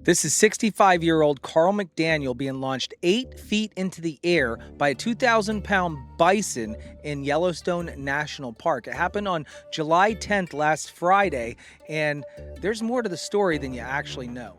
This is 65-year-old Carl McDaniel being launched 8 feet into the air by a 2,000-pound bison in Yellowstone National Park. It happened on July 10th, last Friday, and there's more to the story than you actually know.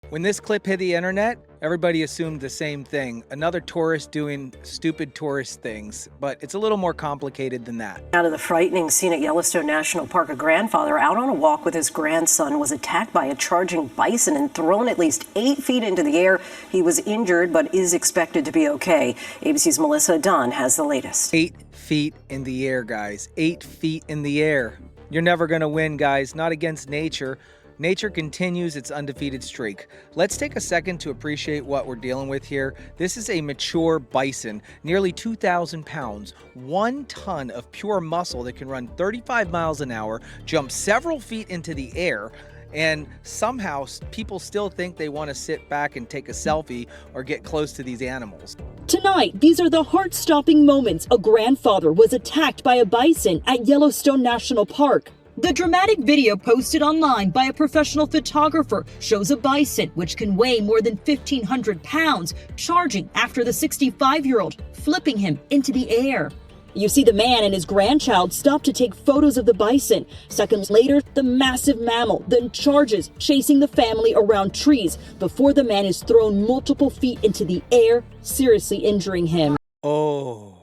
When this clip hit the internet, everybody assumed the same thing. Another tourist doing stupid tourist things, but it's a little more complicated than that. Out of the frightening scene at Yellowstone National Park, a grandfather out on a walk with his grandson was attacked by a charging bison and thrown at least 8 feet into the air. He was injured, but is expected to be okay. ABC's Melissa Dunn has the latest. 8 feet in the air, guys. 8 feet in the air. You're never going to win, guys. Not against nature. Nature continues its undefeated streak. Let's take a second to appreciate what we're dealing with here. This is a mature bison, nearly 2,000 pounds, 1 ton of pure muscle that can run 35 miles an hour, jump several feet into the air, and somehow people still think they want to sit back and take a selfie or get close to these animals. Tonight, these are the heart-stopping moments a grandfather was attacked by a bison at Yellowstone National Park. The dramatic video posted online by a professional photographer shows a bison, which can weigh more than 1,500 pounds, charging after the 65-year-old, flipping him into the air. You see the man and his grandchild stop to take photos of the bison. Seconds later, the massive mammal then charges, chasing the family around trees before the man is thrown multiple feet into the air, seriously injuring him. Oh.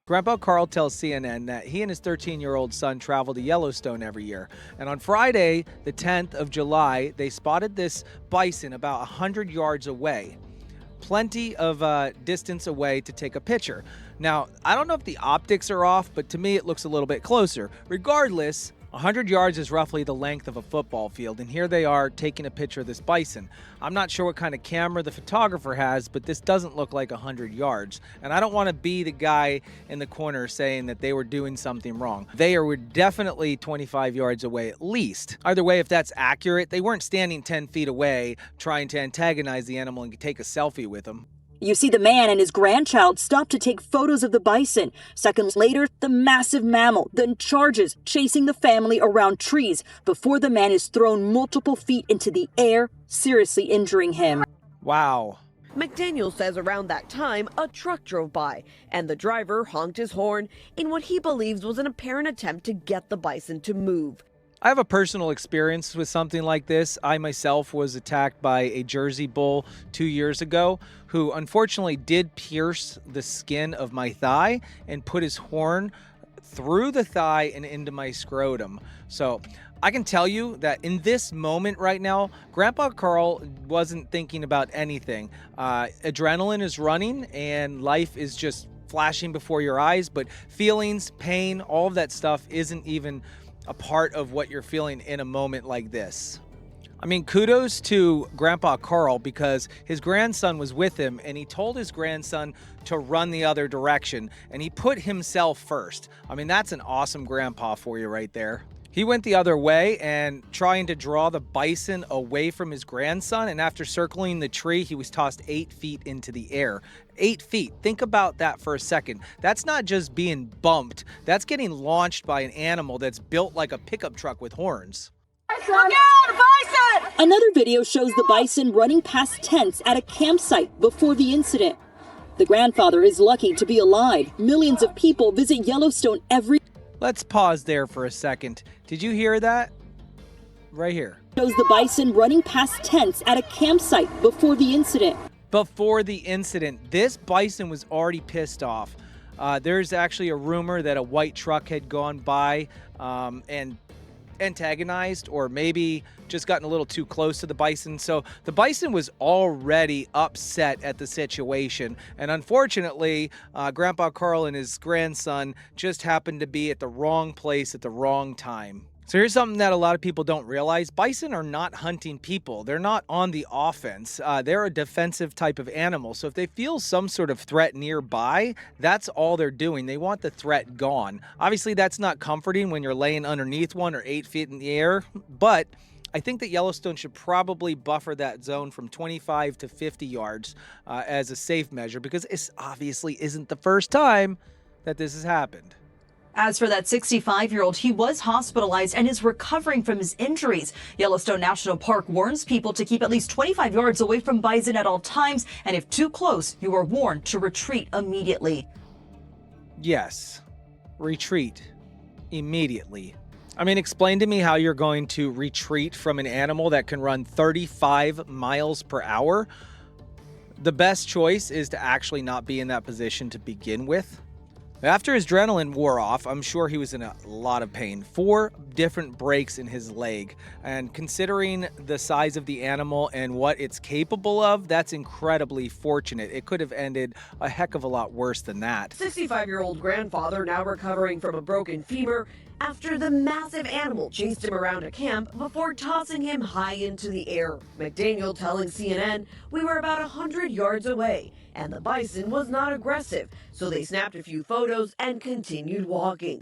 Grandpa Carl tells CNN that he and his 13-year-old son travel to Yellowstone every year. And on Friday, the 10th of July, they spotted this bison about 100 yards away. Plenty of distance away to take a picture. Now, I don't know if the optics are off, but to me it looks a little bit closer. Regardless, 100 yards is roughly the length of a football field, and here they are taking a picture of this bison. I'm not sure what kind of camera the photographer has, but this doesn't look like 100 yards. And I don't want to be the guy in the corner saying that they were doing something wrong. They were definitely 25 yards away at least. Either way, if that's accurate, they weren't standing 10 feet away trying to antagonize the animal and take a selfie with them. You see the man and his grandchild stop to take photos of the bison. Seconds later, the massive mammal then charges, chasing the family around trees before the man is thrown multiple feet into the air, seriously injuring him. Wow. McDaniel says around that time, a truck drove by, and the driver honked his horn in what he believes was an apparent attempt to get the bison to move. I have a personal experience with something like this. I myself was attacked by a Jersey bull 2 years ago who unfortunately did pierce the skin of my thigh and put his horn through the thigh and into my scrotum. So I can tell you that in this moment right now, Grandpa Carl wasn't thinking about anything. Adrenaline is running and life is just flashing before your eyes, but feelings, pain, all of that stuff isn't even a part of what you're feeling in a moment like this. I mean, kudos to Grandpa Carl because his grandson was with him and he told his grandson to run the other direction and he put himself first. I mean, that's an awesome grandpa for you right there. He went the other way and trying to draw the bison away from his grandson, and after circling the tree, he was tossed 8 feet into the air. 8 feet. Think about that for a second. That's not just being bumped. That's getting launched by an animal that's built like a pickup truck with horns. Look out, bison! Another video shows the bison running past tents at a campsite before the incident. The grandfather is lucky to be alive. Millions of people visit Yellowstone every Let's pause there for a second. Did you hear that? Right here. Shows the bison running past tents at a campsite before the incident. Before the incident, this bison was already pissed off. There's actually a rumor that a white truck had gone by and antagonized or maybe just gotten a little too close to the bison. So the bison was already upset at the situation. And unfortunately, Grandpa Carl and his grandson just happened to be at the wrong place at the wrong time. So here's something that a lot of people don't realize. Bison are not hunting people. They're not on the offense. They're a defensive type of animal. So if they feel some sort of threat nearby, that's all they're doing. They want the threat gone. Obviously, that's not comforting when you're laying underneath one or 8 feet in the air, but I think that Yellowstone should probably buffer that zone from 25 to 50 yards as a safe measure because it obviously isn't the first time that this has happened. As for that 65-year-old, he was hospitalized and is recovering from his injuries. Yellowstone National Park warns people to keep at least 25 yards away from bison at all times, and if too close, you are warned to retreat immediately. Yes, retreat immediately. I mean, explain to me how you're going to retreat from an animal that can run 35 miles per hour. The best choice is to actually not be in that position to begin with. After his adrenaline wore off, I'm sure he was in a lot of pain. 4 different breaks in his leg. And considering the size of the animal and what it's capable of, that's incredibly fortunate. It could have ended a heck of a lot worse than that. 65-year-old grandfather now recovering from a broken femur after the massive animal chased him around a camp before tossing him high into the air. McDaniel telling CNN, "We were about 100 yards away, and the bison was not aggressive, so they snapped a few photos and continued walking."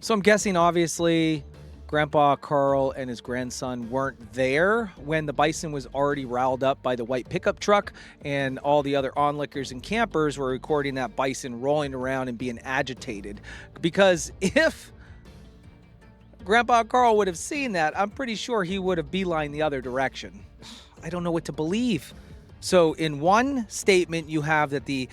So I'm guessing, obviously, Grandpa Carl and his grandson weren't there when the bison was already riled up by the white pickup truck, and all the other onlookers and campers were recording that bison rolling around and being agitated. Because if Grandpa Carl would have seen that, I'm pretty sure he would have beelined the other direction. I don't know what to believe. So in one statement, you have that the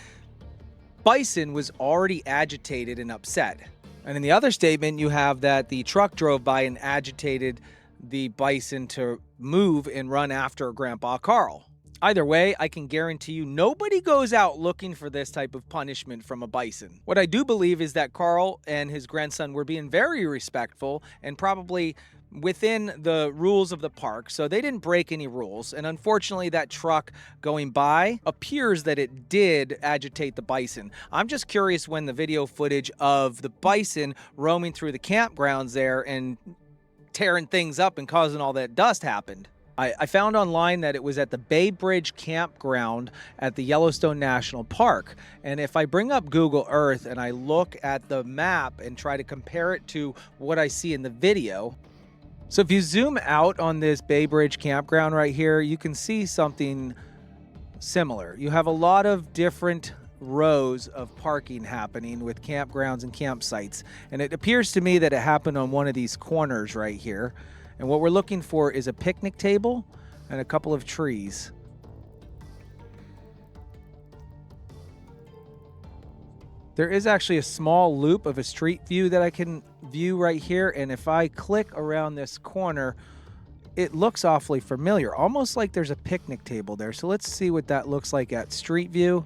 bison was already agitated and upset. And in the other statement, you have that the truck drove by and agitated the bison to move and run after Grandpa Carl. Either way, I can guarantee you nobody goes out looking for this type of punishment from a bison. What I do believe is that Carl and his grandson were being very respectful and probably within the rules of the park, so they didn't break any rules. And unfortunately, that truck going by appears that it did agitate the bison. I'm just curious when the video footage of the bison roaming through the campgrounds there and tearing things up and causing all that dust happened. I found online that it was at the Bay Bridge campground at the Yellowstone National Park. And if I bring up Google Earth and I look at the map and try to compare it to what I see in the video. So if you zoom out on this Bay Bridge campground right here, you can see something similar. You have a lot of different rows of parking happening with campgrounds and campsites. And it appears to me that it happened on one of these corners right here. And what we're looking for is a picnic table and a couple of trees. There is actually a small loop of a street view that I can view right here. And if I click around this corner, it looks awfully familiar, almost like there's a picnic table there. So let's see what that looks like at street view.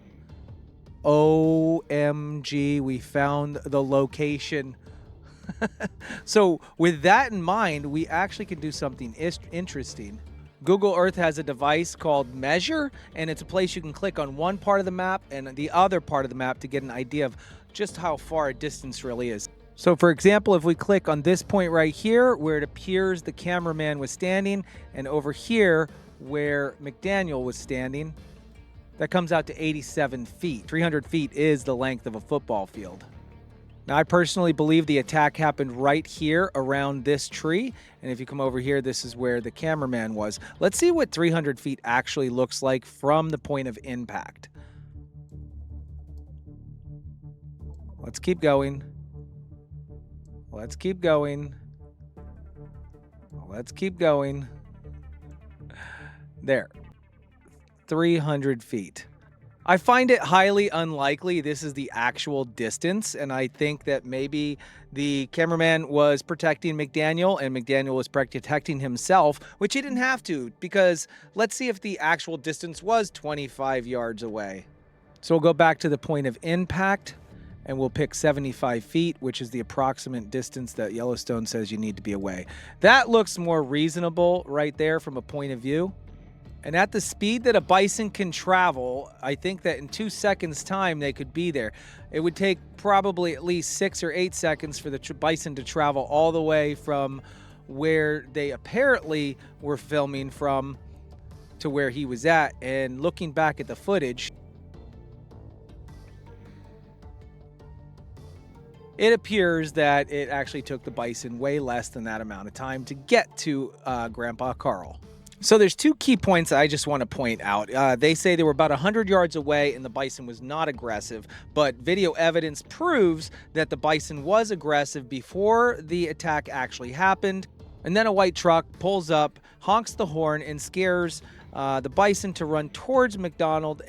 OMG, we found the location. So with that in mind, we actually can do something interesting. Google Earth has a device called Measure, and it's a place you can click on one part of the map and the other part of the map to get an idea of just how far a distance really is. So for example, if we click on this point right here where it appears the cameraman was standing, and over here where McDaniel was standing, that comes out to 87 feet. 300 feet is the length of a football field. Now, I personally believe the attack happened right here around this tree. And if you come over here, this is where the cameraman was. Let's see what 300 feet actually looks like from the point of impact. Let's keep going. Let's keep going. Let's keep going. There. 300 feet. I find it highly unlikely this is the actual distance, and I think that maybe the cameraman was protecting McDaniel and McDaniel was protecting himself, which he didn't have to, because let's see if the actual distance was 25 yards away. So we'll go back to the point of impact and we'll pick 75 feet, which is the approximate distance that Yellowstone says you need to be away. That looks more reasonable right there from a point of view. And at the speed that a bison can travel, I think that in 2 seconds' time, they could be there. It would take probably at least 6 or 8 seconds for the bison to travel all the way from where they apparently were filming from to where he was at. And looking back at the footage, it appears that it actually took the bison way less than that amount of time to get to Grandpa Carl. So there's two key points I just want to point out. They say they were about 100 yards away and the bison was not aggressive, but video evidence proves that the bison was aggressive before the attack actually happened. And then a white truck pulls up, honks the horn, and scares the bison to run towards McDaniel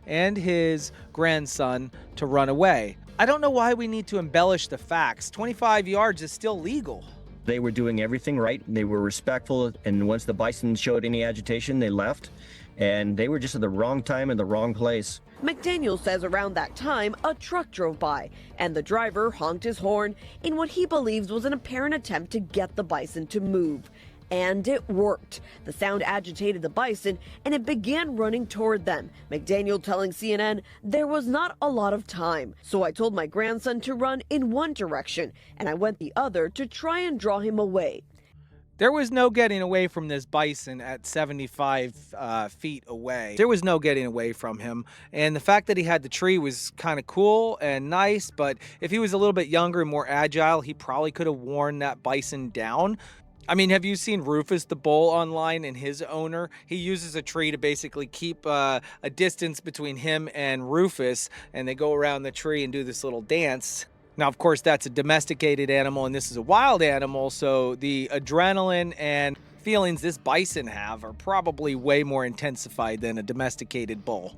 and his grandson to run away. I don't know why we need to embellish the facts. 25 yards is still legal. They were doing everything right. They were respectful, and once the bison showed any agitation, they left, and they were just at the wrong time in the wrong place. McDaniel says around that time, a truck drove by, and the driver honked his horn in what he believes was an apparent attempt to get the bison to move. And it worked. The sound agitated the bison, and it began running toward them. McDaniel telling CNN, there was not a lot of time, so I told my grandson to run in one direction, and I went the other to try and draw him away. There was no getting away from this bison at 75 feet away. There was no getting away from him. And the fact that he had the tree was kind of cool and nice, but if he was a little bit younger and more agile, he probably could have worn that bison down. I mean, have you seen Rufus the bull online and his owner? He uses a tree to basically keep a distance between him and Rufus, and they go around the tree and do this little dance. Now, of course, that's a domesticated animal, and this is a wild animal, so the adrenaline and feelings this bison have are probably way more intensified than a domesticated bull.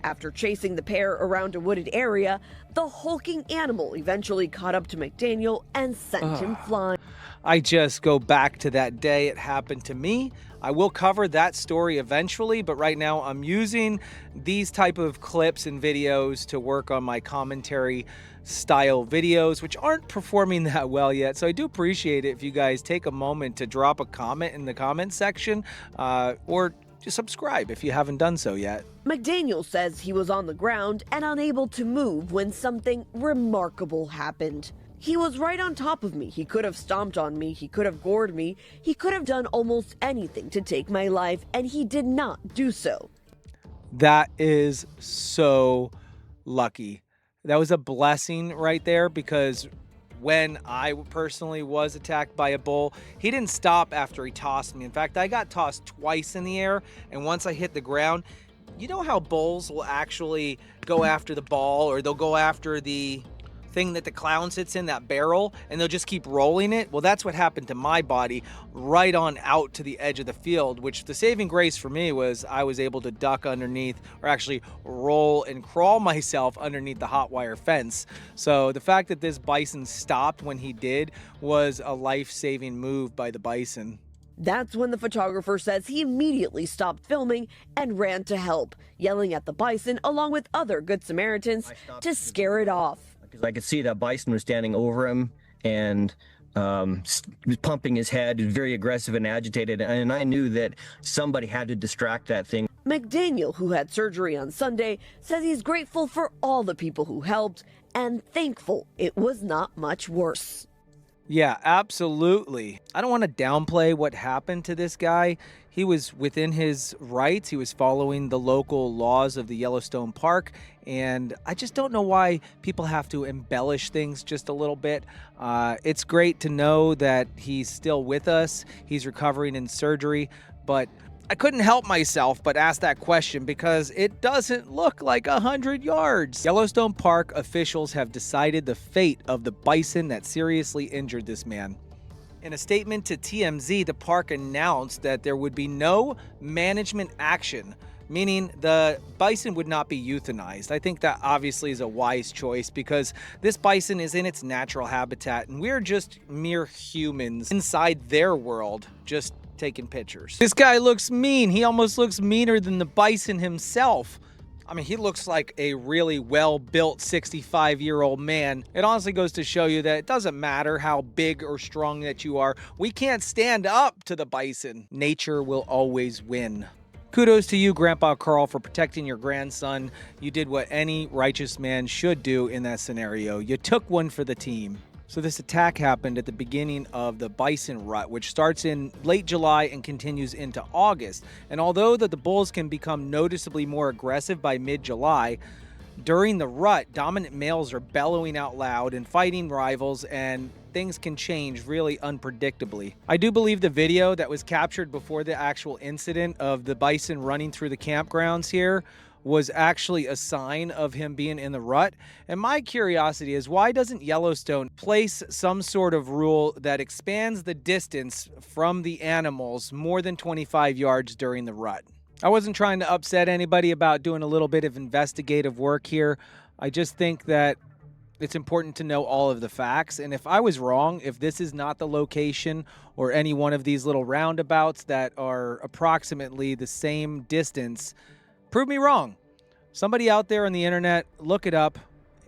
After chasing the pair around a wooded area, the hulking animal eventually caught up to McDaniel and sent him flying. I just go back to that day it happened to me. I will cover that story eventually, but right now I'm using these type of clips and videos to work on my commentary style videos, which aren't performing that well yet. So I do appreciate it if you guys take a moment to drop a comment in the comment section, or just subscribe if you haven't done so yet. McDaniel says he was on the ground and unable to move when something remarkable happened. He was right on top of me. He could have stomped on me. He could have gored me. He could have done almost anything to take my life, and he did not do so. That is so lucky. That was a blessing right there, because when I personally was attacked by a bull, he didn't stop after he tossed me. In fact, I got tossed twice in the air, and once I hit the ground, you know how bulls will actually go after the ball, or they'll go after the thing that the clown sits in, that barrel, and they'll just keep rolling it? Well, that's what happened to my body, right on out to the edge of the field, which the saving grace for me was I was able to duck underneath, or actually roll and crawl myself underneath the hot wire fence. So the fact that this bison stopped when he did was a life-saving move by the bison. That's when the photographer says he immediately stopped filming and ran to help, yelling at the bison along with other Good Samaritans to scare it off. Because I could see that bison was standing over him and was pumping his head, very aggressive and agitated, and I knew that somebody had to distract that thing. McDaniel, who had surgery on Sunday, says he's grateful for all the people who helped and thankful it was not much worse. Yeah, absolutely. I don't want to downplay what happened to this guy. He was within his rights. He was following the local laws of the Yellowstone Park. And I just don't know why people have to embellish things just a little bit. It's great to know that he's still with us. He's recovering in surgery. But I couldn't help myself but ask that question because it doesn't look like 100 yards. Yellowstone Park officials have decided the fate of the bison that seriously injured this man. In a statement to TMZ, the park announced that there would be no management action, meaning the bison would not be euthanized. I think that obviously is a wise choice because this bison is in its natural habitat and we're just mere humans inside their world, just taking pictures. This guy looks mean. He almost looks meaner than the bison himself. I mean, he looks like a really well-built 65-year-old man. It honestly goes to show you that it doesn't matter how big or strong that you are. We can't stand up to the bison. Nature will always win. Kudos to you, Grandpa Carl, for protecting your grandson. You did what any righteous man should do in that scenario. You took one for the team. So this attack happened at the beginning of the bison rut, which starts in late July and continues into August. And although that the bulls can become noticeably more aggressive by mid-July, during the rut, dominant males are bellowing out loud and fighting rivals, and things can change really unpredictably. I do believe the video that was captured before the actual incident of the bison running through the campgrounds here was actually a sign of him being in the rut. And my curiosity is, why doesn't Yellowstone place some sort of rule that expands the distance from the animals more than 25 yards during the rut? I wasn't trying to upset anybody about doing a little bit of investigative work here. I just think that it's important to know all of the facts. And if I was wrong, if this is not the location or any one of these little roundabouts that are approximately the same distance, prove me wrong. Somebody out there on the internet, look it up.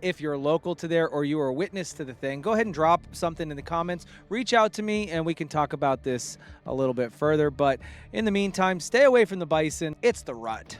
If you're local to there or you are a witness to the thing, go ahead and drop something in the comments. Reach out to me and we can talk about this a little bit further. But in the meantime, stay away from the bison. It's the rut.